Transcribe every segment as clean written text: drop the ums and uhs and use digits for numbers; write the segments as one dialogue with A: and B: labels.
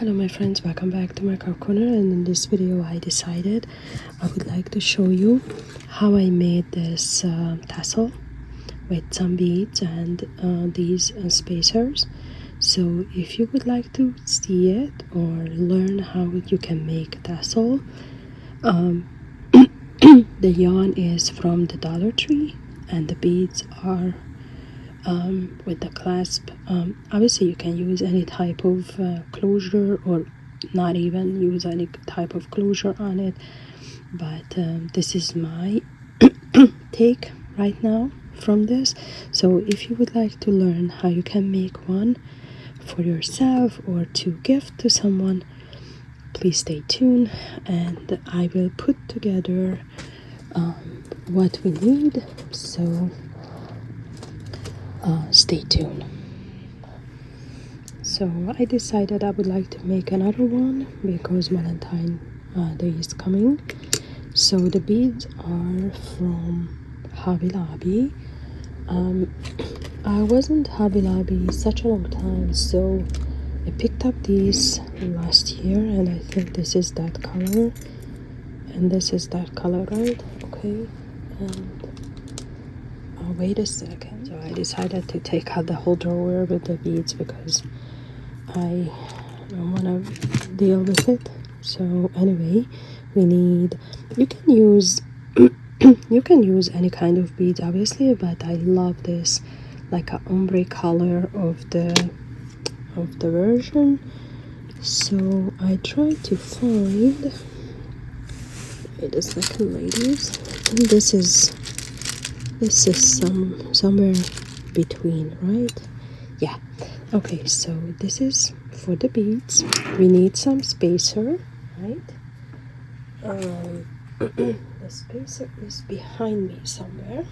A: Hello my friends, welcome back to my car corner, and in this video I decided I would like to show you how I made this tassel with some beads and these spacers. So if you would like to see it or learn how you can make a tassel, the yarn is from the Dollar Tree and the beads are with the clasp. Obviously you can use any type of closure or not even use any type of closure on it, but this is my take right now from this. So if you would like to learn how you can make one for yourself or to gift to someone, please stay tuned and I will put together what we need. So stay tuned. So I decided I would like to make another one because Valentine Day is coming. So the beads are from Hobby Lobby. I wasn't Hobby Lobby such a long time, so I picked up these last year, and I think this is that color and this is that color, right? Okay. And wait a second. So I decided to take out the whole drawer with the beads because I don't want to deal with it. So anyway, we need, you can use you can use any kind of beads obviously, but I love this like a ombre color of the version. So I tried to find, wait a second ladies, I think this is somewhere between, right? Yeah. Okay, so this is for the beads. We need some spacer, right? The spacer is behind me somewhere.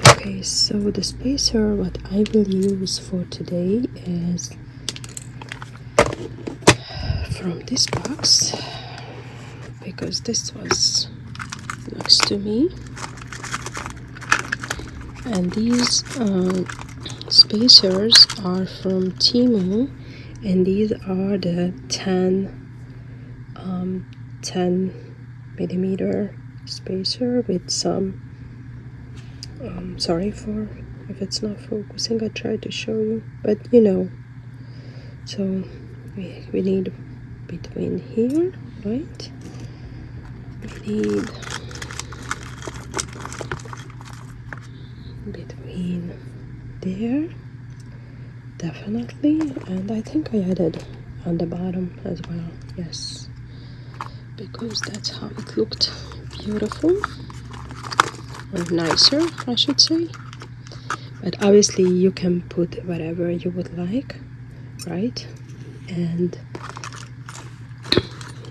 A: Okay, so the spacer what I will use for today is from this box because this was next to me, and these spacers are from Temu, and these are the 10 millimeter spacer with some sorry for if it's not focusing. I tried to show you, but you know. So we need between here, right? We need between there, definitely, and I think I added on the bottom as well, yes, because that's how it looked beautiful, or nicer I should say. But obviously you can put whatever you would like, right? And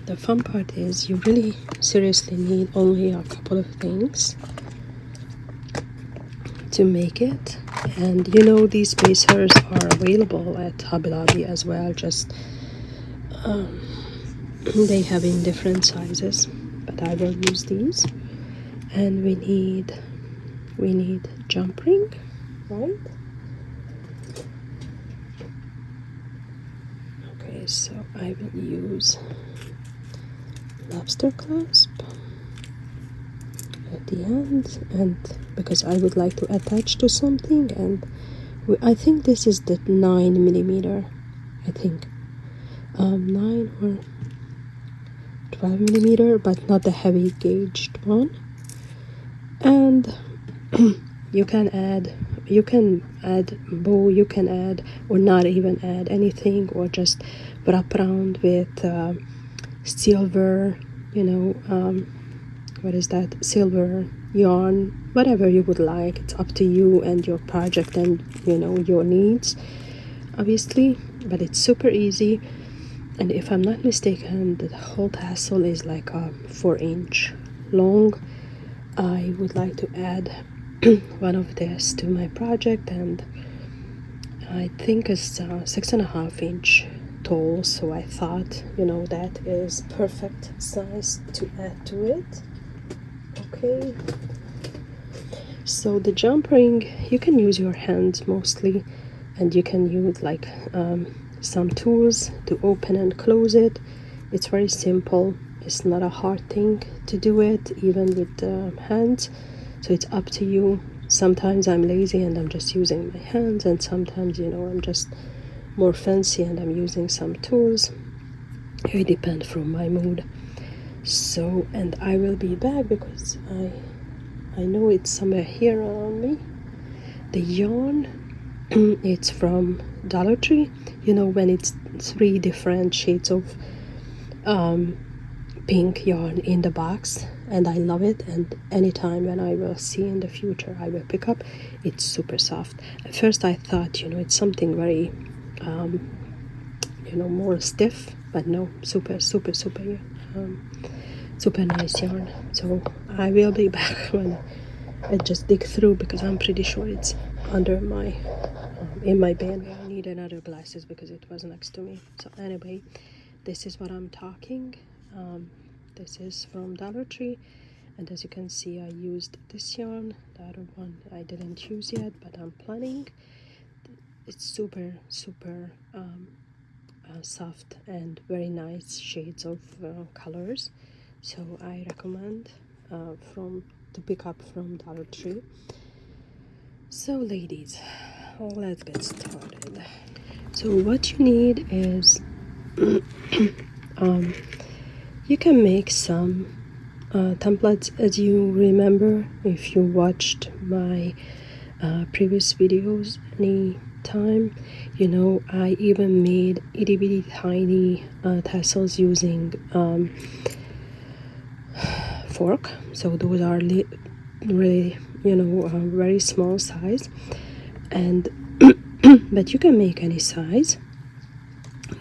A: the fun part is you really seriously need only a couple of things to make it. And you know, these spacers are available at Hobby Lobby as well, just they have in different sizes, but I will use these. And we need jump ring, right? Okay, so I will use lobster clasp at the end, and because I would like to attach to something, and I think this is the 9 millimeter, I think 9 or 12 millimeter, but not the heavy gauged one. And you can add bow, you can add or not even add anything, or just wrap around with silver, you know, what is that, silver yarn, whatever you would like. It's up to you and your project and you know your needs obviously, but it's super easy. And if I'm not mistaken, the whole tassel is like a 4-inch long. I would like to add one of this to my project, and I think it's 6.5 inch tall, so I thought, you know, that is perfect size to add to it. Okay, so the jump ring, you can use your hands mostly, and you can use like some tools to open and close it. It's very simple. It's not a hard thing to do it, even with the hands, so it's up to you. Sometimes I'm lazy and I'm just using my hands, and sometimes, you know, I'm just more fancy and I'm using some tools. It depends from my mood. So, and I will be back because I know it's somewhere here around me. The yarn, it's from Dollar Tree. You know, when it's 3 different shades of pink yarn in the box, and I love it, and anytime when I will see in the future I will pick up. It's super soft. At first I thought, you know, it's something very you know, more stiff, but no, super nice yarn. So I will be back when I just dig through, because I'm pretty sure it's under my in my bin. I need another glasses because it was next to me. So anyway, this is what I'm talking. This is from Dollar Tree, and as you can see, I used this yarn. The other one I didn't use yet, but I'm planning. It's super soft and very nice shades of colors, so I recommend to pick up from Dollar Tree. So ladies, let's get started. So what you need is you can make some templates. As you remember, if you watched my previous videos any time, you know, I even made itty bitty tiny tassels using fork. So those are really, you know, very small size, and but you can make any size.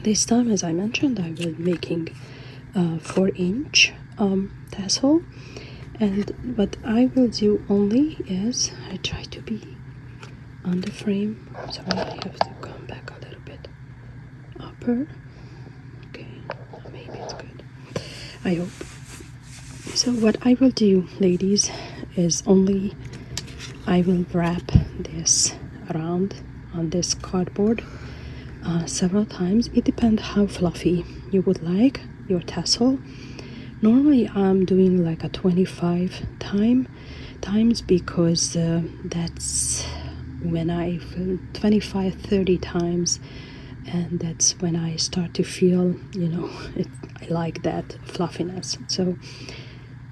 A: This time, as I mentioned, I will be making 4-inch tassel, and what I will do only is I try to be on the frame. Sorry, I have to come back a little bit upper. Okay, maybe it's good, I hope. So what I will do, ladies, is only I will wrap this around on this cardboard several times. It depends how fluffy you would like your tassel. Normally I'm doing like a 25 times because that's when I feel 25-30 times, and that's when I start to feel, you know, I like that fluffiness. So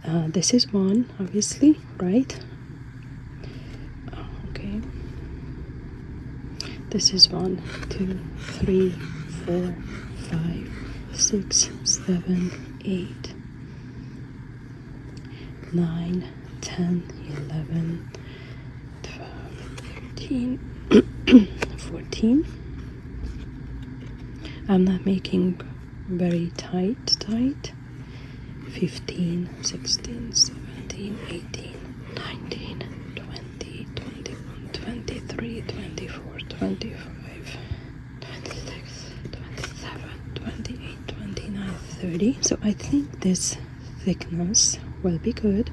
A: this is one, obviously, right? Okay, this is 1, 2, 3, 4, 5, 6, 7, 8, 9, 10, 11, 12, 13, 14. I'm not making very tight. 15, 16, 17, 18, 19, 20, 21, 23, 24, 25, 26, 27, 28, 29, 30. So I think this thickness will be good.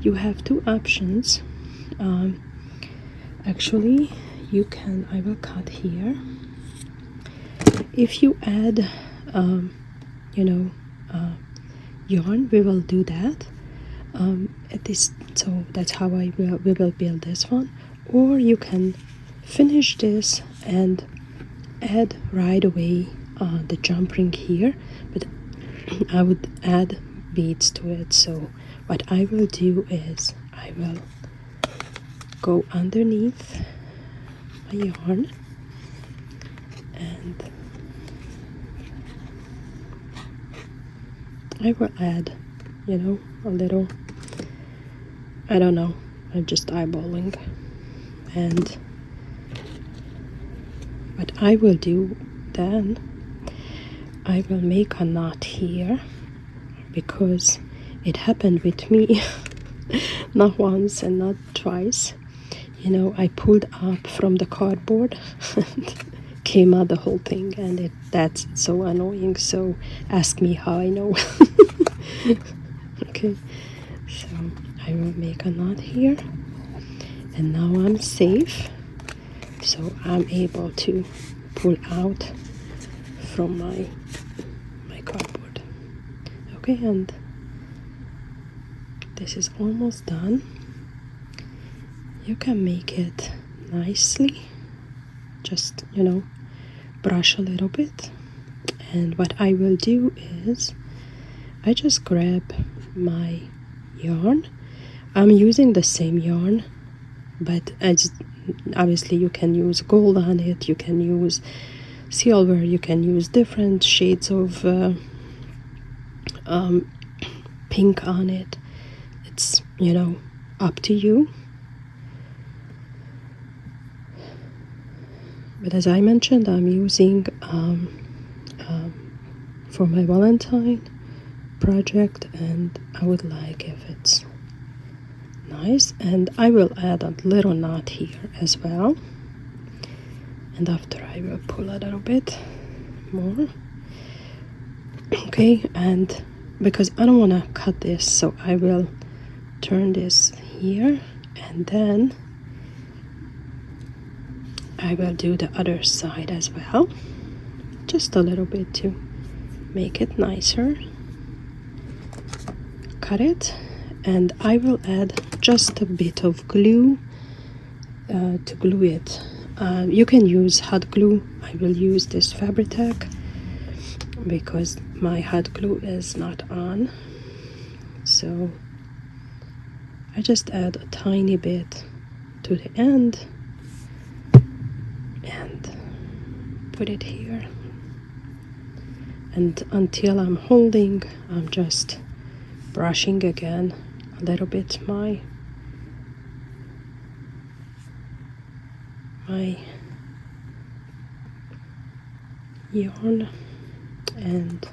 A: You have 2 options. Actually, you can, I will cut here. If you add you know, yarn, we will do that at this. So that's how we will build this one. Or you can finish this and add right away the jump ring here, but I would add beads to it. So what I will do is I will go underneath my yarn and I will add, you know, a little, I don't know, I'm just eyeballing. And what I will do then, I will make a knot here, because it happened with me not once and not twice. you know, I pulled up from the cardboard and came out the whole thing, and that's so annoying. So ask me how I know. Okay, so I will make a knot here, and now I'm safe. So I'm able to pull out from my cardboard. Okay, and this is almost done. You can make it nicely, just, you know, brush a little bit. And what I will do is I just grab my yarn. I'm using the same yarn, but obviously you can use gold on it, you can use silver, you can use different shades of pink on it. It's, you know, up to you. But as I mentioned, I'm using for my Valentine project, and I would like if it's nice. And I will add a little knot here as well, and after I will pull a little bit more. Okay, and because I don't want to cut this, so I will turn this here, and then I will do the other side as well, just a little bit to make it nicer. Cut it, and I will add just a bit of glue to glue it. You can use hot glue. I will use this Fabri-Tac because my hot glue is not on. So I just add a tiny bit to the end and put it here. And until I'm holding, I'm just brushing again a little bit my yarn, and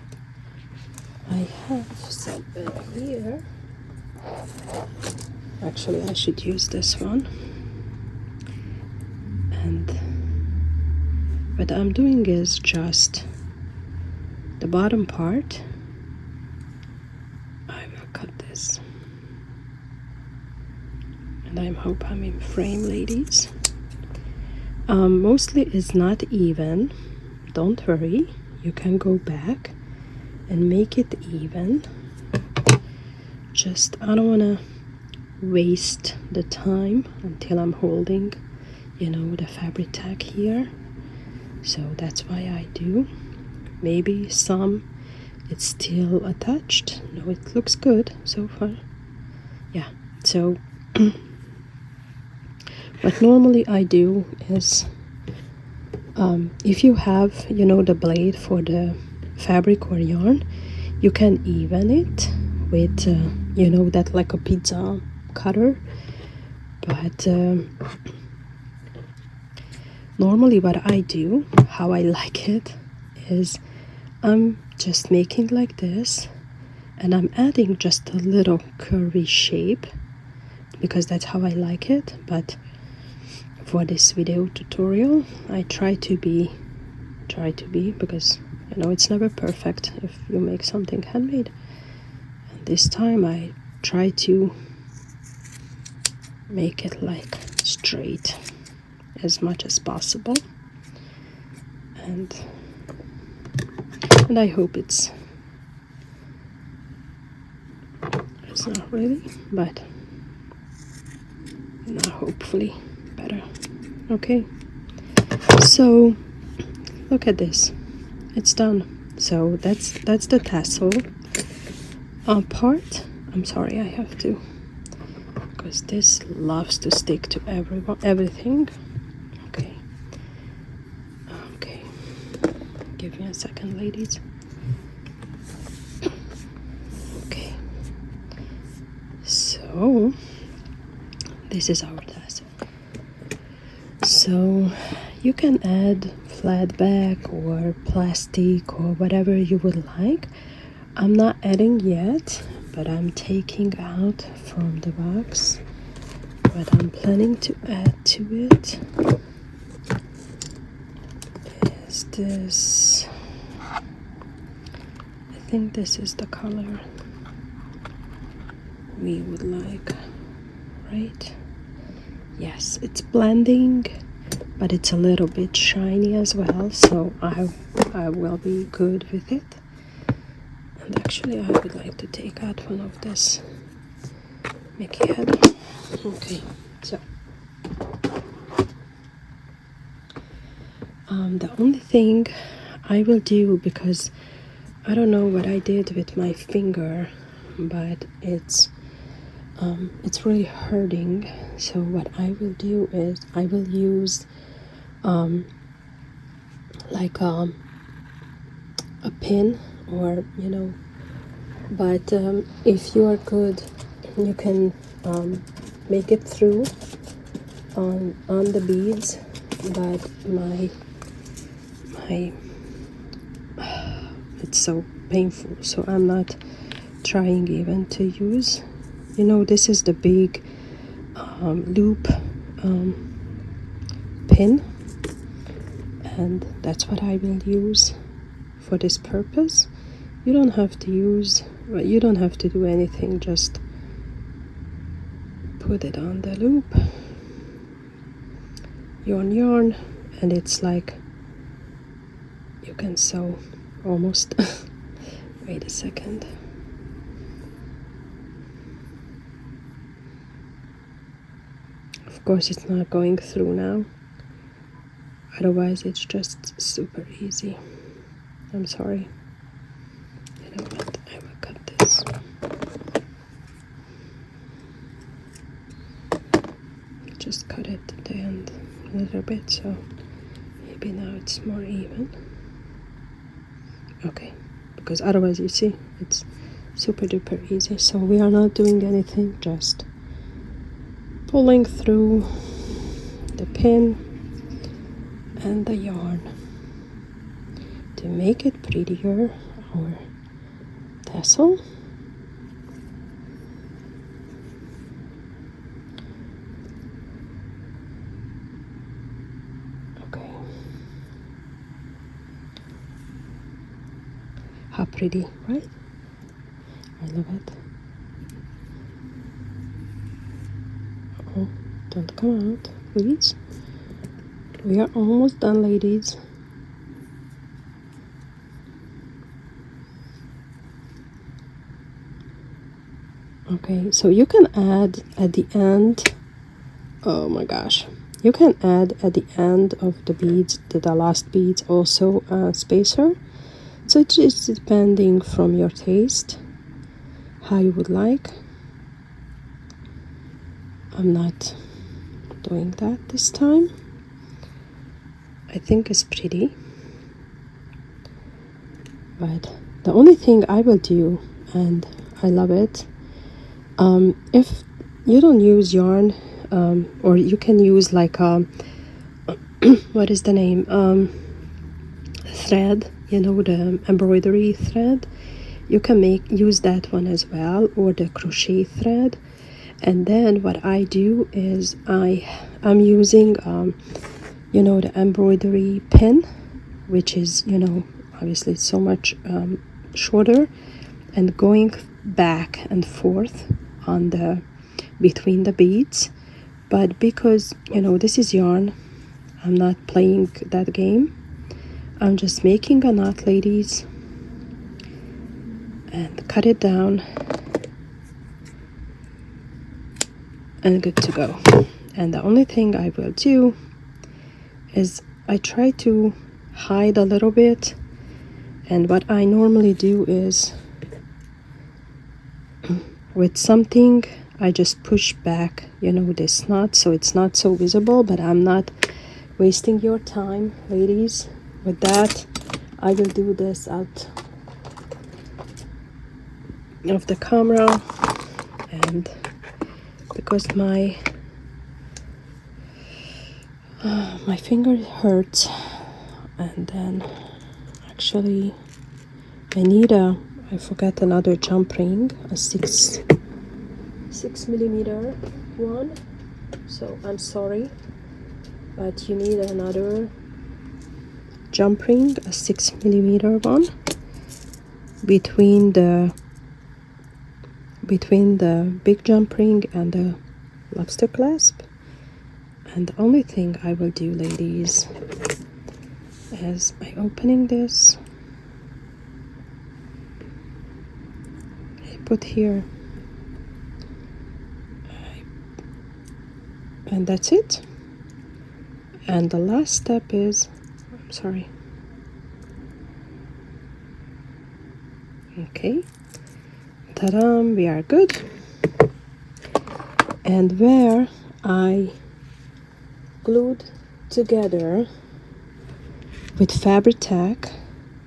A: I have something here. Actually, I should use this one. And what I'm doing is just the bottom part. I will cut this, and I hope I'm in frame, ladies. Mostly it's not even. Don't worry, you can go back and make it even. Just, I don't want to waste the time until I'm holding, you know, the Fabri-Tac here. So that's why I do. Maybe some it's still attached. No, it looks good so far. Yeah, so what normally I do is if you have, you know, the blade for the fabric or yarn, you can even it with you know, that like a pizza cutter. But normally what I do, how I like it, is I'm just making like this, and I'm adding just a little curvy shape because that's how I like it. But for this video tutorial, I try to be because, you know, it's never perfect if you make something handmade. And this time I try to make it like straight as much as possible, and I hope it's not really, but now hopefully better. Okay, so look at this, it's done. So that's the tassel part. I'm sorry, I have to, because this loves to stick to everything. Okay, give me a second, ladies. Okay, so this is our tassel. So you can add flat back or plastic or whatever you would like. I'm not adding yet, but I'm taking out from the box what I'm planning to add to it is this. I think this is the color we would like, right? Yes, it's blending, but it's a little bit shiny as well, so I will be good with it. And actually I would like to take out one of this Mickey head. Okay, so the only thing I will do, because I don't know what I did with my finger, but it's really hurting. So what I will do is I will use like a pin, or but if you are good, you can make it through on the beads, but my it's so painful, so I'm not trying even to use. This is the big loop pin, and that's what I will use for this purpose. You don't have to do anything, just put it on the loop, yarn, and it's like you can sew almost. Wait a second. Of course it's not going through now, otherwise it's just super easy. I'm sorry. You know what, I will cut this. Just cut it at the end a little bit, so maybe now it's more even. Okay, because otherwise, you see, it's super duper easy. So we are not doing anything, just pulling through the pin and the yarn to make it prettier, our tassel. Okay, how pretty, right? I love it. Oh, don't come out, please. We are almost done, ladies. Okay, so you can add at the end, oh my gosh, you can add at the end of the beads, the last beads, also a spacer. So it's just depending from your taste, how you would like. I'm not doing that this time. I think it's pretty, but the only thing I will do, and I love it, if you don't use yarn, or you can use like what is the name, thread, the embroidery thread, you can use that one as well, or the crochet thread. And then what I do is I'm using the embroidery pin, which is obviously it's so much shorter, and going back and forth on the between the beads. But because this is yarn, I'm not playing that game. I'm just making a knot, ladies, and cut it down, and good to go. And the only thing I will do is I try to hide a little bit, and what I normally do is with something I just push back this knot, so it's not so visible, but I'm not wasting your time, ladies, with that. I will do this out of the camera, and because my finger hurts, and then actually I forgot another jump ring, a 6mm one, so I'm sorry, but you need another jump ring, a 6mm one, between the big jump ring and the lobster clasp. And the only thing I will do, ladies, is by opening this, I put here, and that's it. And the last step is, I'm sorry, okay, ta-da, we are good. And where I glued together with Fabri-Tac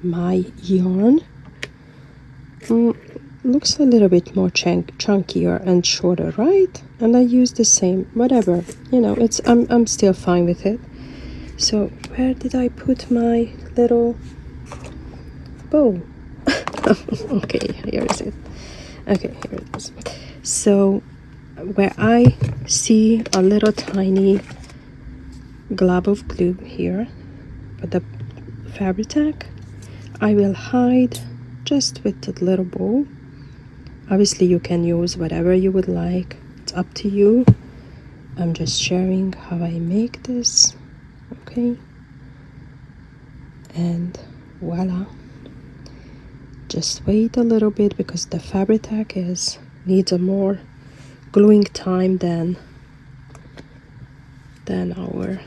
A: my yarn, looks a little bit more chunkier and shorter, right? And I use the same, whatever, you know, it's I'm still fine with it. So where did I put my little bow? Okay, here is it. Okay, here it is. So where I see a little tiny glob of glue here with the Fabri-Tac, I will hide just with the little bow. Obviously you can use whatever you would like, it's up to you. I'm just sharing how I make this, okay? And voila. Just wait a little bit because the Fabri-Tac needs a more gluing time than our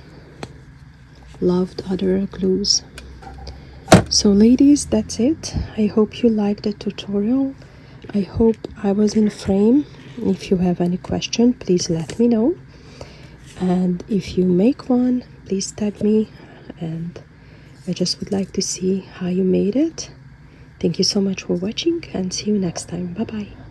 A: loved other glues. So ladies, that's it. I hope you liked the tutorial. I hope I was in frame. If you have any question, please let me know. And if you make one, please tag me, and I just would like to see how you made it. Thank you so much for watching, and see you next time. Bye bye.